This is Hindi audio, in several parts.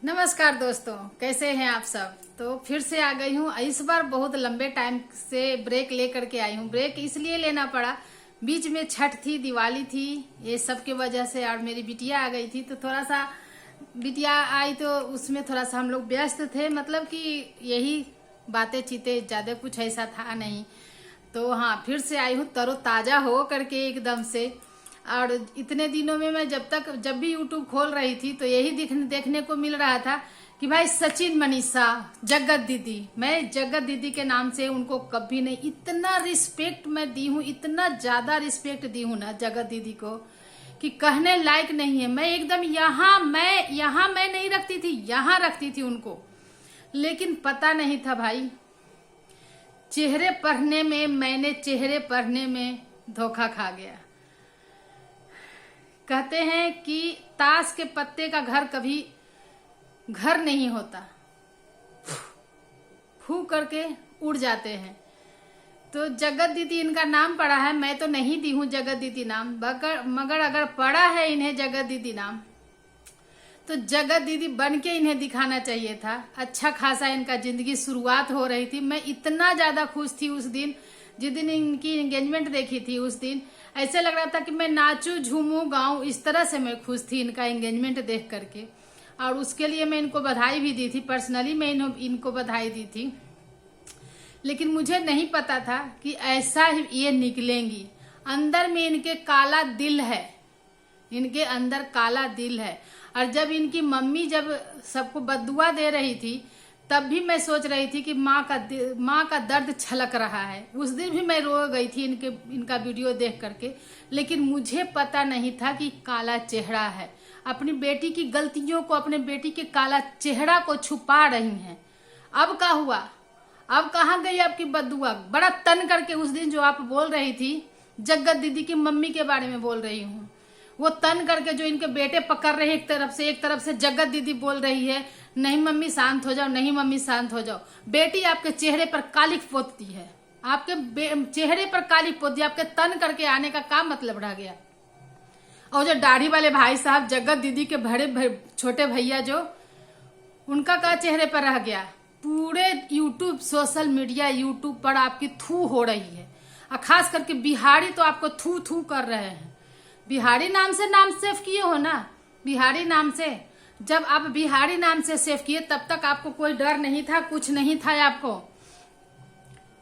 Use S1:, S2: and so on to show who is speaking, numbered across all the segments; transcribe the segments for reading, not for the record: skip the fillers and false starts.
S1: नमस्कार दोस्तों, कैसे हैं आप सब। तो फिर से आ गई हूँ। इस बार बहुत लंबे टाइम से ब्रेक लेकर के आई हूँ। ब्रेक इसलिए लेना पड़ा, बीच में छठ थी, दिवाली थी, ये सब की वजह से, और मेरी बिटिया आ गई थी तो थोड़ा सा बिटिया आई तो उसमें थोड़ा सा हम लोग व्यस्त थे। मतलब कि यही बातें चीतें, ज़्यादा कुछ ऐसा था नहीं। तो हाँ, फिर से आई हूँ तरोताज़ा हो करके एकदम से। और इतने दिनों में मैं जब भी यूट्यूब खोल रही थी तो यही देखने को मिल रहा था कि भाई सचिन, मनीषा, जगत दीदी, मैं जगत दीदी के नाम से उनको कभी नहीं, इतना रिस्पेक्ट मैं दी हूँ, इतना ज्यादा रिस्पेक्ट दी हूँ ना जगत दीदी को कि कहने लायक नहीं है। मैं एकदम यहाँ मैं नहीं रखती थी, यहाँ रखती थी उनको। लेकिन पता नहीं था भाई, मैंने चेहरे पढ़ने में धोखा खा गया। कहते हैं कि ताश के पत्ते का घर कभी घर नहीं होता, फू करके उड़ जाते हैं। तो जगत दीदी इनका नाम पड़ा है, मैं तो नहीं दी हूं जगत दीदी नाम, मगर अगर पड़ा है इन्हें जगत दीदी नाम तो जगत दीदी बन के इन्हें दिखाना चाहिए था। अच्छा खासा इनका जिंदगी शुरुआत हो रही थी। मैं इतना ज्यादा खुश थी उस दिन, जिस दिन इनकी एंगेजमेंट देखी थी, उस दिन ऐसे लग रहा था कि मैं नाचूं, झूमूं, गाऊं। इस तरह से मैं खुश थी इनका एंगेजमेंट देख करके। और उसके लिए मैं इनको बधाई भी दी थी, पर्सनली मैं इनको बधाई दी थी। लेकिन मुझे नहीं पता था कि ऐसा ही ये निकलेंगी। अंदर में इनके काला दिल है, इनके अंदर काला दिल है। और जब इनकी मम्मी जब सबको बद्दुआ दे रही थी तब भी मैं सोच रही थी कि माँ का दर्द छलक रहा है। उस दिन भी मैं रो गई थी इनका वीडियो देख करके। लेकिन मुझे पता नहीं था कि काला चेहरा है। अपनी बेटी की गलतियों को, अपने बेटी के काला चेहरा को छुपा रही हैं। अब क्या हुआ, अब कहाँ गई आपकी बद्दुआ। बड़ा तन करके उस दिन जो आप बोल रही थी, जगत दीदी की मम्मी के बारे में बोल रही हूँ, वो तन करके जो इनके बेटे पकड़ रहे हैं, एक तरफ से जगत दीदी बोल रही है नहीं मम्मी शांत हो जाओ, नहीं मम्मी शांत हो जाओ। बेटी आपके चेहरे पर कालिक पोतती है, आपके चेहरे पर कालिक पोतती है, आपके तन करके आने का क्या मतलब रह गया। और जो दाढ़ी वाले भाई साहब, जगत दीदी के छोटे भैया, जो उनका क्या चेहरे पर रह गया। पूरे यूट्यूब, सोशल मीडिया, यूट्यूब पर आपकी थू हो रही है। और खास करके बिहारी तो आपको थू थू कर रहे हैं। बिहारी नाम से नाम सेव किए हो ना, बिहारी नाम से। जब आप बिहारी नाम से सेव किए तब तक आपको कोई डर नहीं था, कुछ नहीं था आपको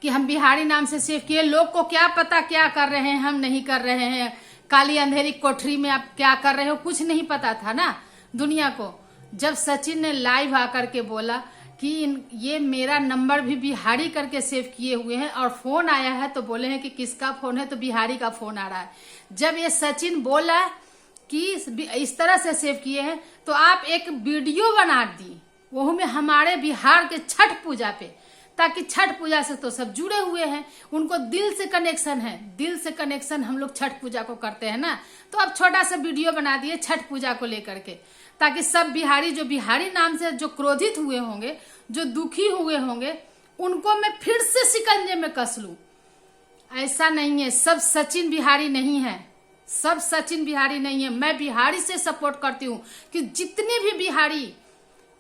S1: कि हम बिहारी नाम से सेव किए। लोग को क्या पता क्या कर रहे हैं, हम नहीं कर रहे हैं। काली अंधेरी कोठरी में आप क्या कर रहे हो, कुछ नहीं पता था ना दुनिया को। जब सचिन ने लाइव आकर के बोला कि ये मेरा नंबर भी बिहारी करके सेव किए हुए हैं और फोन आया है, तो बोले हैं कि किसका फोन है, तो बिहारी का फोन आ रहा है। जब ये सचिन बोला कि इस तरह से सेव किए हैं तो आप एक वीडियो बना दी, वो में हमारे बिहार के छठ पूजा पे, ताकि छठ पूजा से तो सब जुड़े हुए हैं, उनको दिल से कनेक्शन है। दिल से कनेक्शन हम लोग छठ पूजा को करते हैं ना। तो अब छोटा सा वीडियो बना दिए छठ पूजा को लेकर के, ताकि सब बिहारी, जो बिहारी नाम से जो क्रोधित हुए होंगे, जो दुखी हुए होंगे, उनको मैं फिर से शिकंजे में कस लूं। ऐसा नहीं है, सब सचिन बिहारी नहीं है, सब सचिन बिहारी नहीं है। मैं बिहारी से सपोर्ट करती हूँ कि जितने भी बिहारी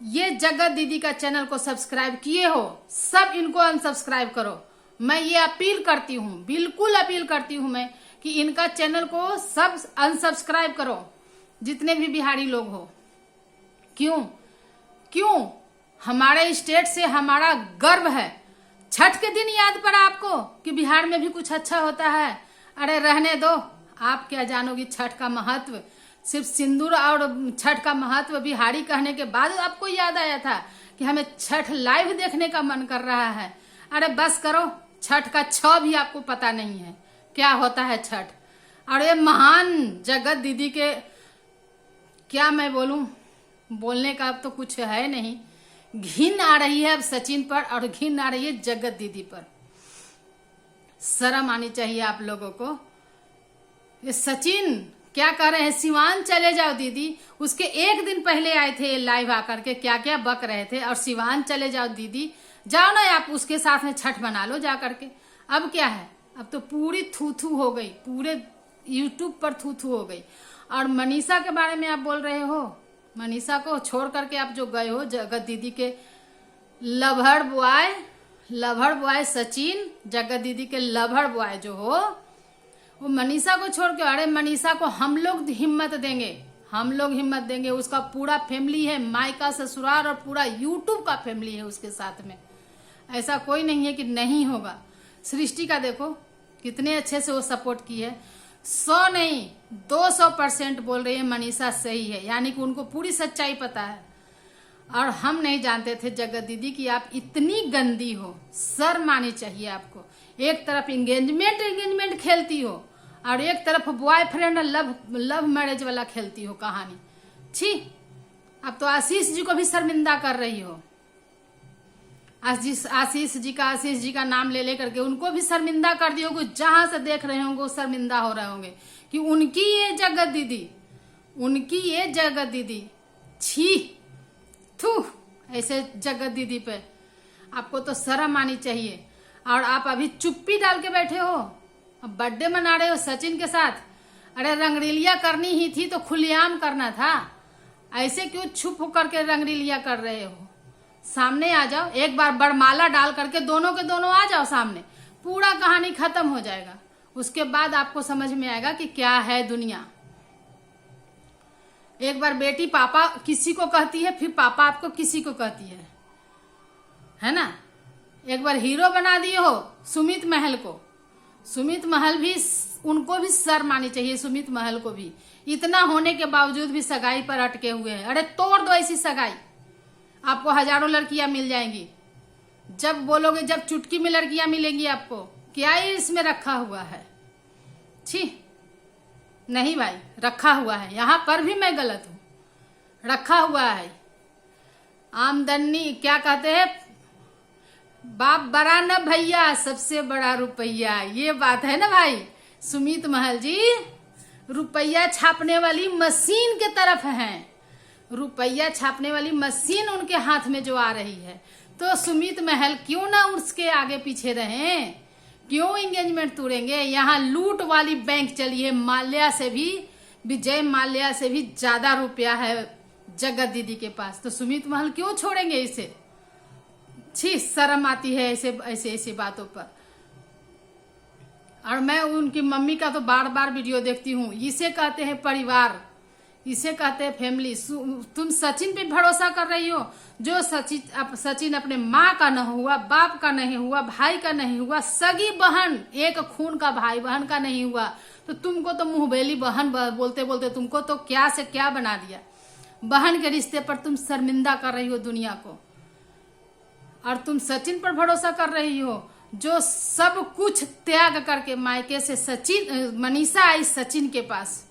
S1: ये जगत दीदी का चैनल को सब्सक्राइब किए हो, सब इनको अनसब्सक्राइब करो। मैं ये अपील करती हूँ, बिल्कुल अपील करती हूँ मैं कि इनका चैनल को सब अनसब्सक्राइब करो, जितने भी बिहारी लोग हो। क्यों हमारे स्टेट से हमारा गर्व है। छठ के दिन याद पड़ा आपको कि बिहार में भी कुछ अच्छा होता है। अरे रहने दो, आप क्या जानोगी छठ का महत्व। सिर्फ सिंदूर और छठ का महत्व बिहारी कहने के बाद आपको याद आया था कि हमें छठ लाइव देखने का मन कर रहा है। अरे बस करो, छठ का छ भी आपको पता नहीं है क्या होता है छठ। और ये महान जगत दीदी के क्या मैं बोलूं, बोलने का अब तो कुछ है नहीं। घिन आ रही है अब सचिन पर, और घिन आ रही है जगत दीदी पर। शर्म आनी चाहिए आप लोगों को। ये सचिन क्या कर रहे हैं, सिवान चले जाओ दीदी। उसके एक दिन पहले आए थे लाइव आकर के, क्या क्या बक रहे थे। और सिवान चले जाओ दीदी, जाओ ना आप उसके साथ में छठ बना लो जा करके। अब क्या है, अब तो पूरी थू थू हो गई, पूरे यूट्यूब पर थू थू हो गई। और मनीषा के बारे में आप बोल रहे हो, मनीषा को छोड़ करके आप जो गए हो जगत दीदी के लभड़ बॉय सचिन, जगत दीदी के लभड़ बॉय जो हो, वो मनीषा को छोड़ के, अरे मनीषा को हम लोग हिम्मत देंगे, उसका पूरा फैमिली है, मायका ससुराल और पूरा यूट्यूब का फैमिली है उसके साथ में। ऐसा कोई नहीं है कि नहीं होगा। सृष्टि का देखो कितने अच्छे से वो सपोर्ट की है। 100 नहीं 200% बोल रही है मनीषा सही है, यानी कि उनको पूरी सच्चाई पता है। और हम नहीं जानते थे जगत दीदी कि आप इतनी गंदी हो, शर्म आनी चाहिए आपको। एक तरफ एंगेजमेंट खेलती हो और एक तरफ बॉयफ्रेंड लव मैरिज वाला खेलती हो कहानी। छी, अब तो आशीष जी को भी शर्मिंदा कर रही हो। आशीष जी का नाम ले करके उनको भी शर्मिंदा कर दिए होंगे। जहां से देख रहे होंगे वो शर्मिंदा हो रहे होंगे कि उनकी ये जगत दीदी छी थू। ऐसे जगत दीदी पे आपको तो शर्म आनी चाहिए। और आप अभी चुप्पी डाल के बैठे हो, अब बर्थडे मना रहे हो सचिन के साथ। अरे रंगरीलिया करनी ही थी तो खुलेआम करना था, ऐसे क्यों छुप होकर के रंगरीलिया कर रहे हो? सामने आ जाओ, एक बार बरमाला डाल करके दोनों के दोनों आ जाओ सामने, पूरा कहानी खत्म हो जाएगा। उसके बाद आपको समझ में आएगा कि क्या है दुनिया। एक बार बेटी पापा किसी को कहती है, फिर पापा आपको किसी को कहती है ना। एक बार हीरो बना दिए हो सुमित महल को। सुमित महल भी, उनको भी शर्म आनी चाहिए। सुमित महल को भी इतना होने के बावजूद भी सगाई पर अटके हुए हैं। अरे तोड़ दो ऐसी सगाई, आपको हजारों लड़कियां मिल जाएंगी। जब बोलोगे, जब चुटकी में लड़कियां मिलेंगी आपको। क्या ही इसमें रखा हुआ है? छी, नहीं भाई, रखा हुआ है। यहां पर भी मैं गलत हूं, रखा हुआ है। आमदनी क्या कहते हैं, बाप बड़ा न भैया, सबसे बड़ा रुपया। ये बात है ना भाई। सुमित महल जी रुपया छापने वाली मशीन के तरफ हैं। रुपया छापने वाली मशीन उनके हाथ में जो आ रही है, तो सुमित महल क्यों ना उसके आगे पीछे रहें? क्यों एंगेजमेंट तोड़ेंगे? यहाँ लूट वाली बैंक चली है। माल्या से भी, विजय माल्या से भी ज्यादा रुपया है जगत दीदी के पास, तो सुमित महल क्यों छोड़ेंगे इसे? छी, शर्म आती है ऐसे बातों पर। और मैं उनकी मम्मी का तो बार बार वीडियो देखती हूँ। इसे कहते हैं परिवार, इसे कहते हैं फैमिली। तुम सचिन पे भरोसा कर रही हो, जो सचिन अपने माँ का न हुआ, बाप का नहीं हुआ, भाई का नहीं हुआ, सगी बहन, एक खून का भाई बहन का नहीं हुआ, तो तुमको तो मुंहबेली बहन बोलते बोलते तुमको तो क्या से क्या बना दिया। बहन के रिश्ते पर तुम शर्मिंदा कर रही हो दुनिया को, और तुम सचिन पर भरोसा कर रही हो, जो सब कुछ त्याग करके मायके से मनीषा आई सचिन के पास,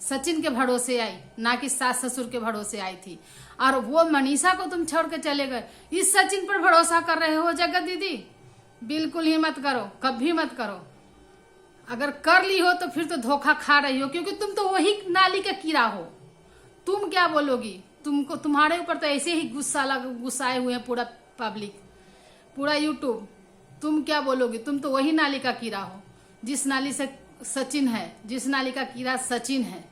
S1: सचिन के भरोसे आई, ना कि सास ससुर के भरोसे आई थी। और वो मनीषा को तुम छोड़ के चले गए। इस सचिन पर भरोसा कर रहे हो जगत दीदी? बिल्कुल ही मत करो, कभी मत करो। अगर कर ली हो तो फिर तो धोखा खा रही हो, क्योंकि तुम तो वही नाली का कीड़ा हो। तुम क्या बोलोगी? तुमको, तुम्हारे ऊपर तो ऐसे ही गुस्साए हुए हैं पूरा पब्लिक, पूरा यूट्यूब। तुम क्या बोलोगी? तुम तो वही नाली का कीड़ा हो, जिस नाली से सचिन है, जिस नाली का कीड़ा सचिन है,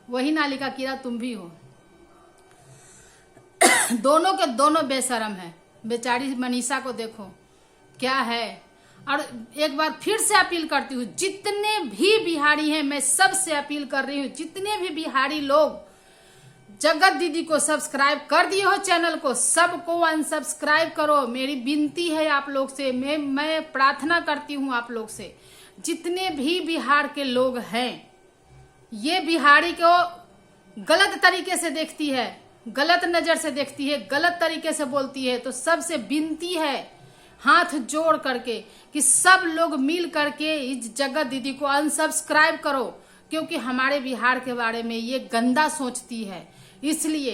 S1: वही नाली का कीड़ा तुम भी हो। दोनों के दोनों बेशरम है। बेचारी मनीषा को देखो क्या है। और एक बार फिर से अपील करती हूँ, जितने भी बिहारी हैं, मैं सबसे अपील कर रही हूँ, जितने भी बिहारी लोग जगत दीदी को सब्सक्राइब कर दिए हो चैनल को, सबको अनसब्सक्राइब करो। मेरी विनती है आप लोग से, मैं प्रार्थना करती हूँ आप लोग से। जितने भी बिहार के लोग हैं, ये बिहारी को गलत तरीके से देखती है, गलत नजर से देखती है, गलत तरीके से बोलती है, तो सबसे विनती है हाथ जोड़ करके कि सब लोग मिल करके इस जगत दीदी को अनसब्सक्राइब करो, क्योंकि हमारे बिहार के बारे में ये गंदा सोचती है। इसलिए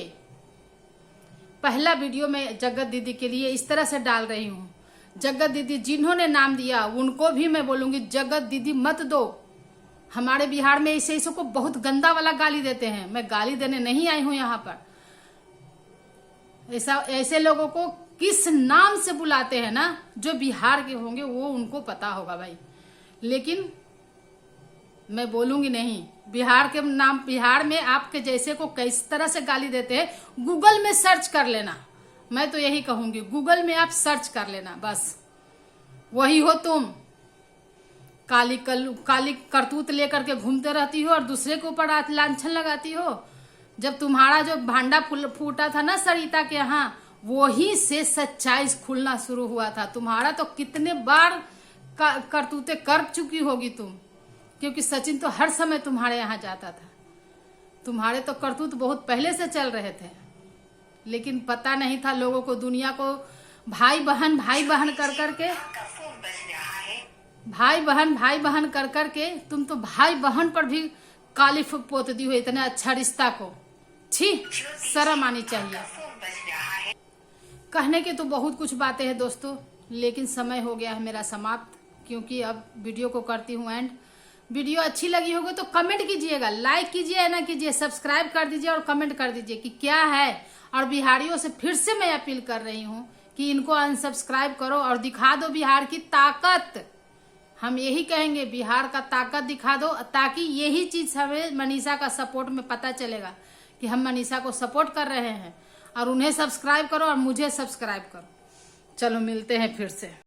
S1: पहला वीडियो में जगत दीदी के लिए इस तरह से डाल रही हूँ। जगत दीदी जिन्होंने नाम दिया उनको भी मैं बोलूंगी, जगत दीदी मत दो। हमारे बिहार में ऐसे को बहुत गंदा वाला गाली देते हैं। मैं गाली देने नहीं आई हूं यहाँ पर। ऐसे लोगों को किस नाम से बुलाते हैं ना, जो बिहार के होंगे वो उनको पता होगा भाई। लेकिन मैं बोलूंगी नहीं। बिहार के नाम, बिहार में आपके जैसे को किस तरह से गाली देते हैं, गूगल में सर्च कर लेना। मैं तो यही कहूंगी, गूगल में आप सर्च कर लेना, बस वही हो तुम। काली करतूत लेकर के घूमते रहती हो और दूसरे के ऊपर लांछन लगाती हो। जब तुम्हारा जो भांडा फूटा था ना सरिता के यहाँ, वही से सच्चाई खुलना शुरू हुआ था। तुम्हारा तो कितने बार करतूते कर चुकी होगी तुम, क्योंकि सचिन तो हर समय तुम्हारे यहाँ जाता था। तुम्हारे तो करतूत बहुत पहले से चल रहे थे, लेकिन पता नहीं था लोगों को, दुनिया को। भाई बहन कर करके, भाई बहन कर करके तुम तो भाई बहन पर भी काली पोत दी हो। इतना अच्छा रिश्ता को, छी, शर्म आनी चाहिए। कहने के तो बहुत कुछ बातें हैं दोस्तों, लेकिन समय हो गया है मेरा समाप्त, क्योंकि अब वीडियो को करती हूँ एंड। वीडियो अच्छी लगी होगी तो कमेंट कीजिएगा, लाइक कीजिए या ना कीजिए, सब्सक्राइब कर दीजिए और कमेंट कर दीजिए कि क्या है। और बिहारियों से फिर से मैं अपील कर रही हूँ कि इनको अनसब्सक्राइब करो और दिखा दो बिहार की ताकत। हम यही कहेंगे, बिहार का ताकत दिखा दो, ताकि यही चीज हमें मनीषा का सपोर्ट में पता चलेगा कि हम मनीषा को सपोर्ट कर रहे हैं। और उन्हें सब्सक्राइब करो और मुझे सब्सक्राइब करो। चलो मिलते हैं फिर से।